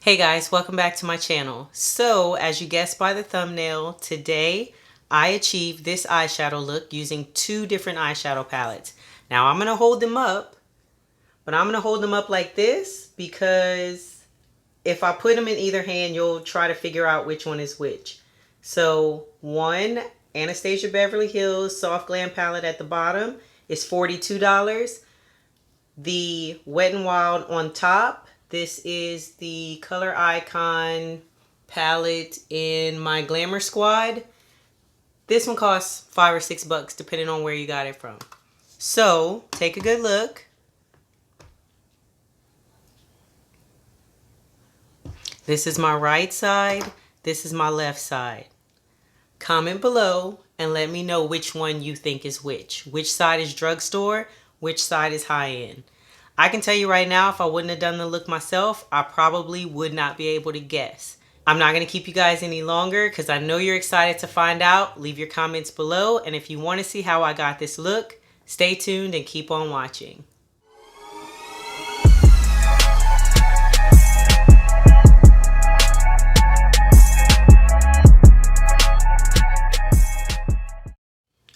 Hey guys, welcome back to my channel. So, as you guessed by the thumbnail, today I achieved this eyeshadow look using two different eyeshadow palettes. Now I'm going to hold them up, but I'm going to hold them up like this because if I put them in either hand, you'll try to figure out which one is which. So, one Anastasia Beverly Hills Soft Glam palette at the bottom is $42. The Wet n Wild on top, this is the Color Icon palette in my Glamour Squad. This one costs $5 or $6 depending on where you got it from. So take a good look. This is my right side. This is my left side. Comment below and let me know which one you think is which. Which side is drugstore? Which side is high-end? I can tell you right now, if I wouldn't have done the look myself, I probably would not be able to guess. I'm not going to keep you guys any longer because I know you're excited to find out. Leave your comments below, and if you want to see how I got this look, stay tuned and keep on watching.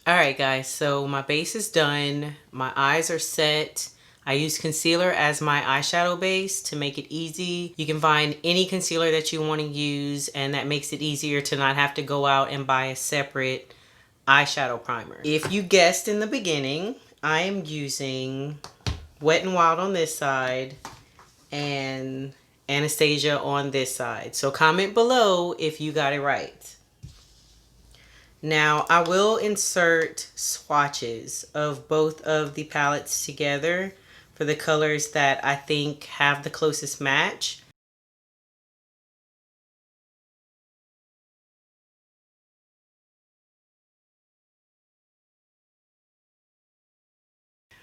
Alright guys, so my base is done. My eyes are set. I use concealer as my eyeshadow base to make it easy. You can find any concealer that you want to use, and that makes it easier to not have to go out and buy a separate eyeshadow primer. If you guessed in the beginning, I am using Wet n Wild on this side and Anastasia on this side. So comment below if you got it right. Now, I will insert swatches of both of the palettes together for the colors that I think have the closest match.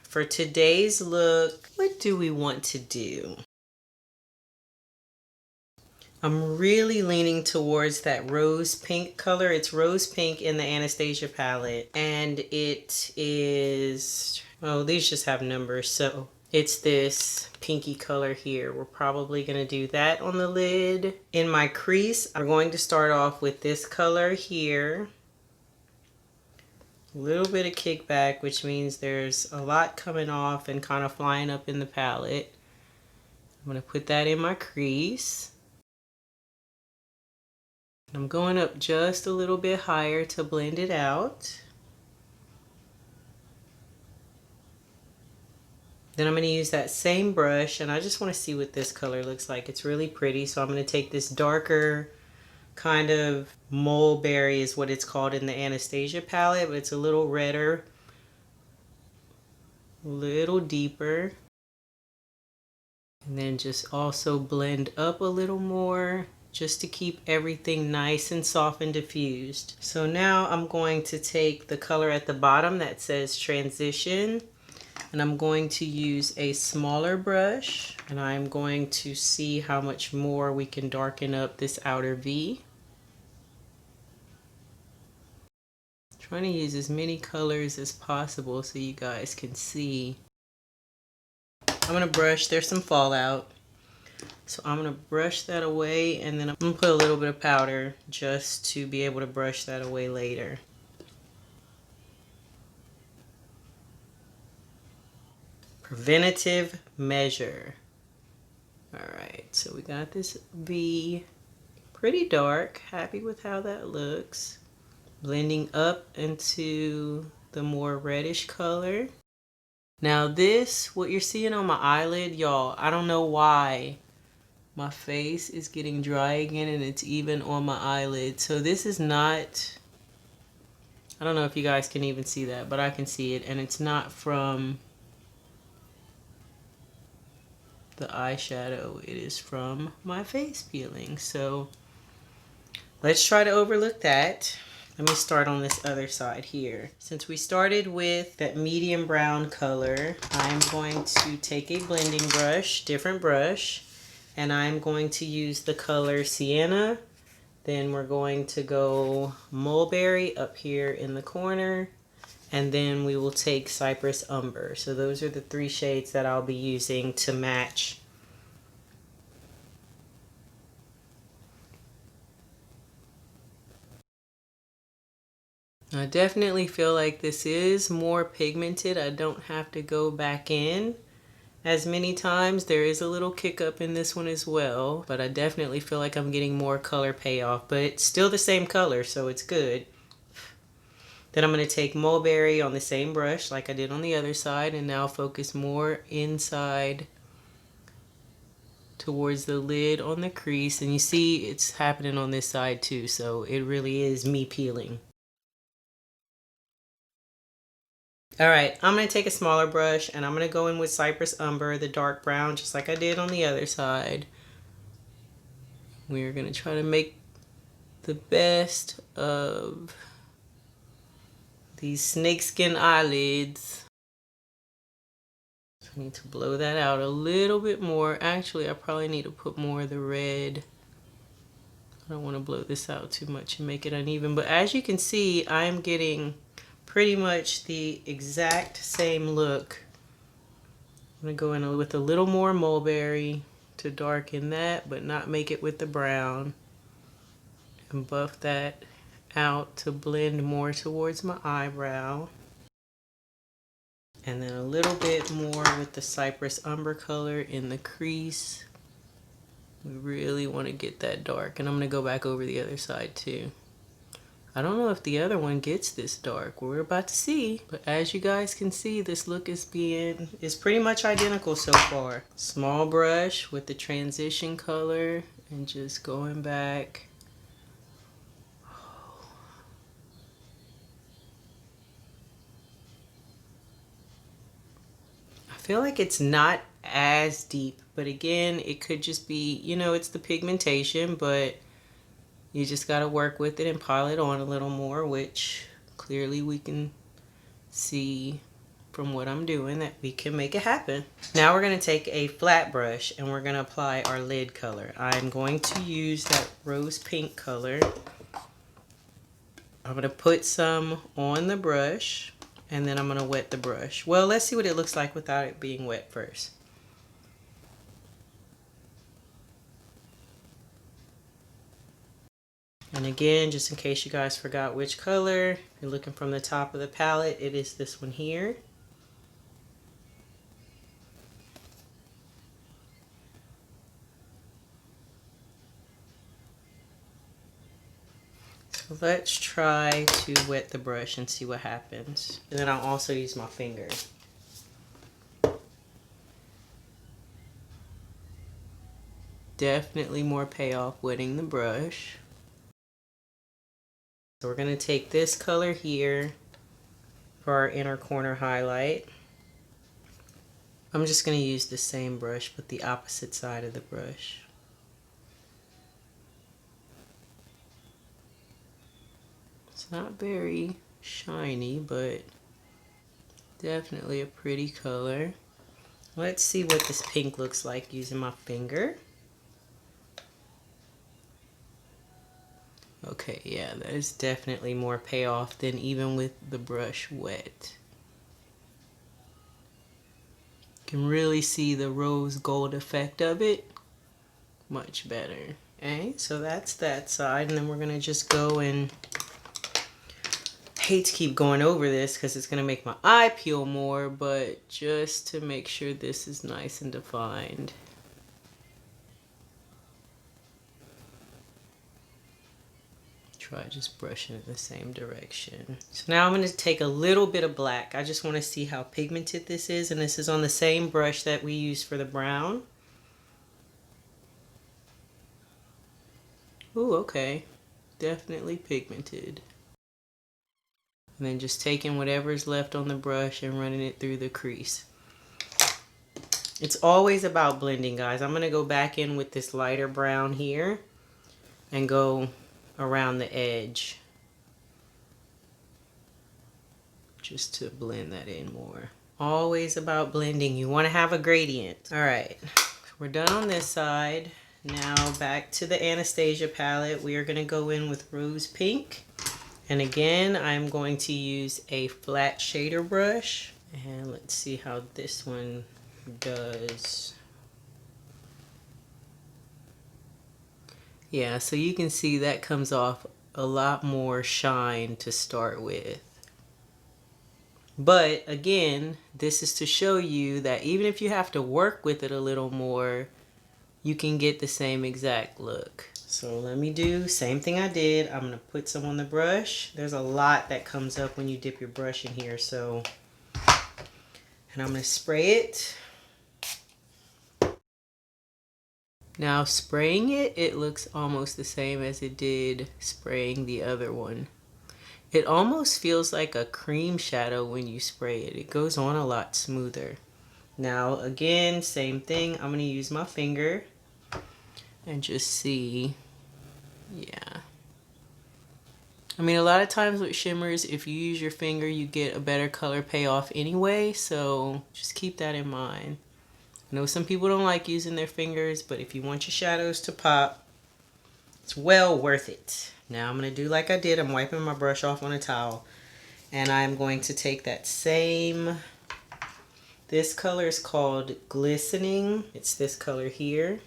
For today's look, what do we want to do? I'm really leaning towards that rose pink color. It's rose pink in the Anastasia palette. And it is, oh, these just have numbers. So it's this pinky color here. We're probably going to do that on the lid. In my crease, I'm going to start off with this color here. A little bit of kickback, which means there's a lot coming off and kind of flying up in the palette. I'm going to put that in my crease. I'm going up just a little bit higher to blend it out. Then I'm going to use that same brush, and I just want to see what this color looks like. It's really pretty, so I'm going to take this darker kind of mulberry is what it's called in the Anastasia palette, but it's a little redder, a little deeper. And then just also blend up a little more, just to keep everything nice and soft and diffused. So now I'm going to take the color at the bottom that says Transition, and I'm going to use a smaller brush, and I'm going to see how much more we can darken up this outer V. Trying to use as many colors as possible so you guys can see. I'm gonna brush, there's some fallout. So I'm going to brush that away, and then I'm going to put a little bit of powder just to be able to brush that away later. Preventative measure. Alright, so we got this V, pretty dark. Happy with how that looks. Blending up into the more reddish color. Now this, what you're seeing on my eyelid, y'all, I don't know why my face is getting dry again, and it's even on my eyelid. So this is not, I don't know if you guys can even see that, but I can see it, and it's not from the eyeshadow. It is from my face peeling. So let's try to overlook that. Let me start on this other side here. Since we started with that medium brown color, I'm going to take a blending brush, different brush, and I'm going to use the color Sienna. Then we're going to go Mulberry up here in the corner, and then we will take Cypress Umber. So those are the three shades that I'll be using to match I definitely feel like this is more pigmented. I don't have to go back in as many times. There is a little kick up in this one as well, but I definitely feel like I'm getting more color payoff, but it's still the same color, so it's good. Then I'm going to take Mulberry on the same brush like I did on the other side, and now focus more inside towards the lid on the crease. And you see it's happening on this side too, so it really is me peeling. Alright, I'm going to take a smaller brush and I'm going to go in with Cypress Umber, the dark brown, just like I did on the other side. We're going to try to make the best of these snakeskin eyelids. I need to blow that out a little bit more. Actually, I probably need to put more of the red. I don't want to blow this out too much and make it uneven. But as you can see, I'm getting pretty much the exact same look. I'm going to go in with a little more Mulberry to darken that, but not make it with the brown. And buff that out to blend more towards my eyebrow. And then a little bit more with the Cypress Umber color in the crease. We really want to get that dark. And I'm going to go back over the other side too. I don't know if the other one gets this dark. We're about to see. But as you guys can see, this look is pretty much identical so far. Small brush with the transition color and just going back. I feel like it's not as deep, but again, it could just be, you know, it's the pigmentation, but you just got to work with it and pile it on a little more, which clearly we can see from what I'm doing that we can make it happen. Now we're going to take a flat brush and we're going to apply our lid color. I'm going to use that rose pink color. I'm going to put some on the brush and then I'm going to wet the brush. Well, let's see what it looks like without it being wet first. And again, just in case you guys forgot which color, if you're looking from the top of the palette, it is this one here. So let's try to wet the brush and see what happens. And then I'll also use my finger. Definitely more payoff wetting the brush. So we're going to take this color here for our inner corner highlight. I'm just going to use the same brush but the opposite side of the brush. It's not very shiny, but definitely a pretty color. Let's see what this pink looks like using my finger. Okay, yeah, that is definitely more payoff than even with the brush wet. You can really see the rose gold effect of it. Much better. Okay, so that's that side, and then we're gonna just go and hate to keep going over this because it's gonna make my eye peel more, but just to make sure this is nice and defined. Try just brushing it the same direction. So now I'm going to take a little bit of black. I just want to see how pigmented this is, and this is on the same brush that we used for the brown. Ooh, okay. Definitely pigmented. And then just taking whatever's left on the brush and running it through the crease. It's always about blending, guys. I'm going to go back in with this lighter brown here and go around the edge just to blend that in more. Always about blending. You want to have a gradient. All right, we're done on this side. Now back to the Anastasia palette. We are going to go in with rose pink, and again I'm going to use a flat shader brush, and let's see how this one does. Yeah, so you can see that comes off a lot more shine to start with. But again, this is to show you that even if you have to work with it a little more, you can get the same exact look. So let me do same thing I did. I'm gonna put some on the brush. There's a lot that comes up when you dip your brush in here, so, and I'm gonna spray it. Now spraying it, it looks almost the same as it did spraying the other one. It almost feels like a cream shadow when you spray it. It goes on a lot smoother. Now again, same thing. I'm gonna use my finger and just see. Yeah. I mean, a lot of times with shimmers, if you use your finger, you get a better color payoff anyway. So just keep that in mind. I know some people don't like using their fingers, but if you want your shadows to pop, it's well worth it. Now I'm going to do like I did. I'm wiping my brush off on a towel. And I'm going to take that same, this color is called Glistening. It's this color here.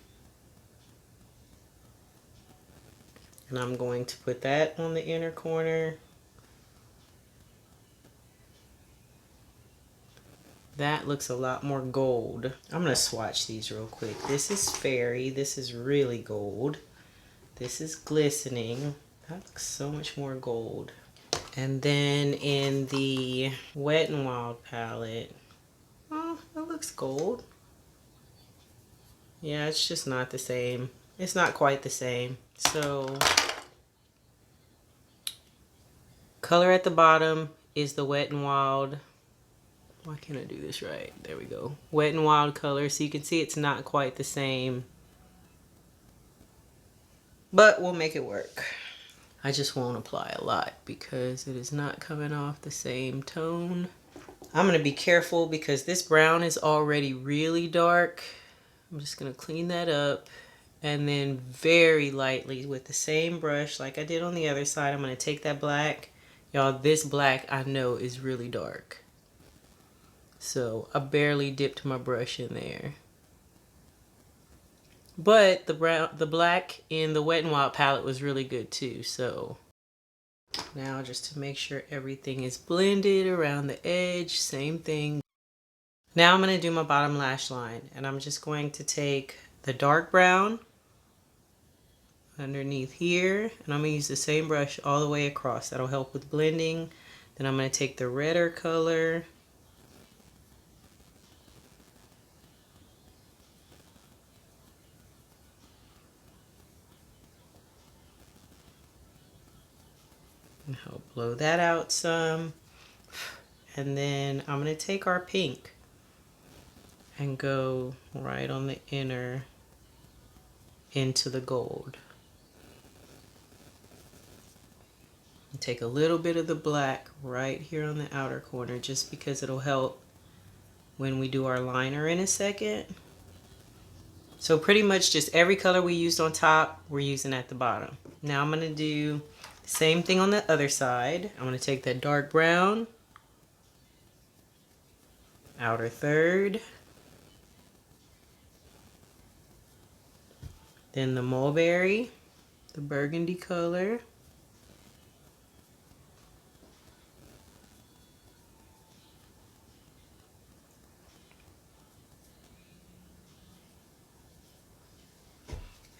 And I'm going to put that on the inner corner. That looks a lot more gold. I'm going to swatch these real quick. This is Fairy. This is really gold. This is Glistening. That looks so much more gold. And then in the Wet n Wild palette, oh, that looks gold. Yeah, it's just not the same. It's not quite the same. So, color at the bottom is the Wet n Wild. Why can't I do this right? There we go. Wet n Wild color. So you can see it's not quite the same. But we'll make it work. I just won't apply a lot because it is not coming off the same tone. I'm going to be careful because this brown is already really dark. I'm just going to clean that up. And then very lightly with the same brush like I did on the other side, I'm going to take that black. Y'all, this black I know is really dark. So I barely dipped my brush in there. But the black in the Wet n Wild palette was really good too. So now just to make sure everything is blended around the edge, same thing. Now I'm going to do my bottom lash line, and I'm just going to take the dark brown underneath here, and I'm going to use the same brush all the way across. That'll help with blending. Then I'm going to take the redder color. And help blow that out some. And then I'm going to take our pink and go right on the inner into the gold. And take a little bit of the black right here on the outer corner just because it'll help when we do our liner in a second. So pretty much just every color we used on top, we're using at the bottom. Now I'm going to do the same thing on the other side. I'm going to take that dark brown, outer third, then the mulberry, the burgundy color,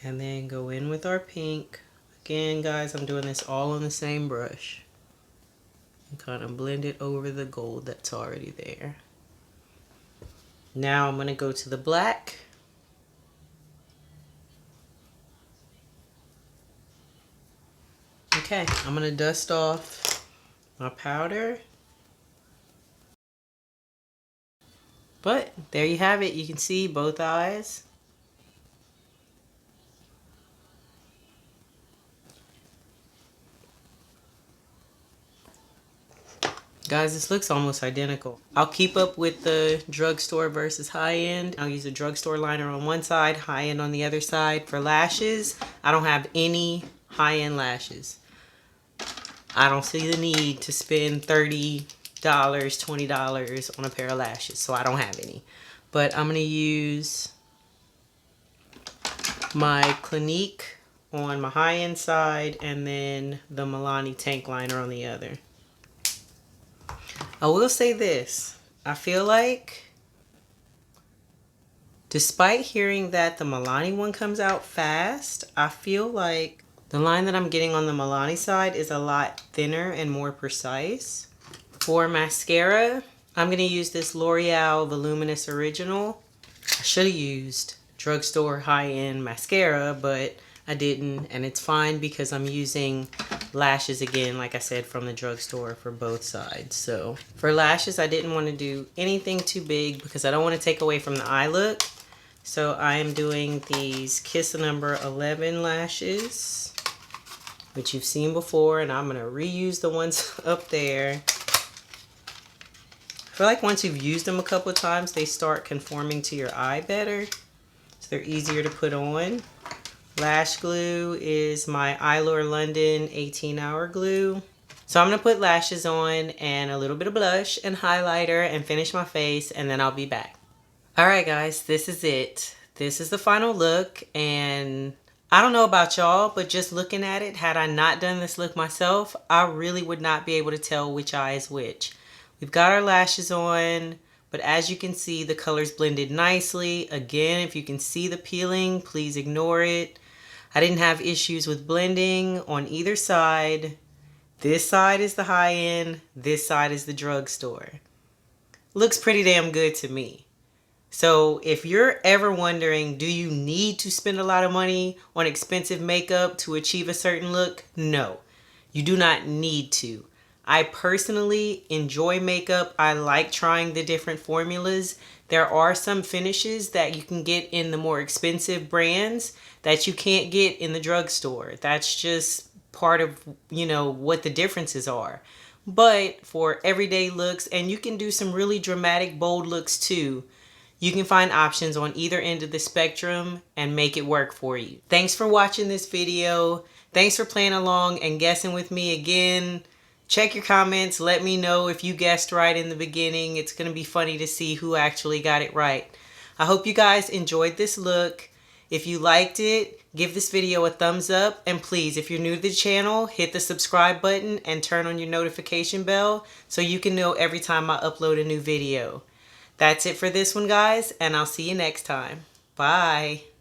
and then go in with our pink. Again, guys, I'm doing this all on the same brush. And kind of blend it over the gold that's already there. Now I'm going to go to the black. Okay, I'm going to dust off my powder. But there you have it. You can see both eyes. Guys, this looks almost identical. I'll keep up with the drugstore versus high-end. I'll use a drugstore liner on one side, high-end on the other side. For lashes, I don't have any high-end lashes. I don't see the need to spend $30, $20 on a pair of lashes, so I don't have any. But I'm going to use my Clinique on my high-end side and then the Milani tank liner on the other. I will say this. I feel like, despite hearing that the Milani one comes out fast, I feel like the line that I'm getting on the Milani side is a lot thinner and more precise. For mascara, I'm going to use this L'Oreal Voluminous Original. I should have used Drugstore high-end mascara, but I didn't, and it's fine because I'm using lashes again, like I said, from the drugstore for both sides. So for lashes, I didn't want to do anything too big because I don't want to take away from the eye look. So I am doing these Kiss number 11 lashes, which you've seen before, and I'm going to reuse the ones up there. I feel like once you've used them a couple of times, they start conforming to your eye better, so they're easier to put on. Lash glue is my Eyelure London 18-hour glue. So I'm going to put lashes on and a little bit of blush and highlighter and finish my face, and then I'll be back. Alright guys, this is it. This is the final look, and I don't know about y'all, but just looking at it, had I not done this look myself, I really would not be able to tell which eye is which. We've got our lashes on, but as you can see, the colors blended nicely. Again, if you can see the peeling, please ignore it. I didn't have issues with blending on either side. This side is the high end, this side is the drugstore. Looks pretty damn good to me. So if you're ever wondering, do you need to spend a lot of money on expensive makeup to achieve a certain look? No, you do not need to. I personally enjoy makeup. I like trying the different formulas. There are some finishes that you can get in the more expensive brands that you can't get in the drugstore. That's just part of, you know, what the differences are. But for everyday looks, and you can do some really dramatic, bold looks too, you can find options on either end of the spectrum and make it work for you. Thanks for watching this video. Thanks for playing along and guessing with me again. Check your comments. Let me know if you guessed right in the beginning. It's going to be funny to see who actually got it right. I hope you guys enjoyed this look. If you liked it, give this video a thumbs up. And please, if you're new to the channel, hit the subscribe button and turn on your notification bell so you can know every time I upload a new video. That's it for this one, guys, and I'll see you next time. Bye.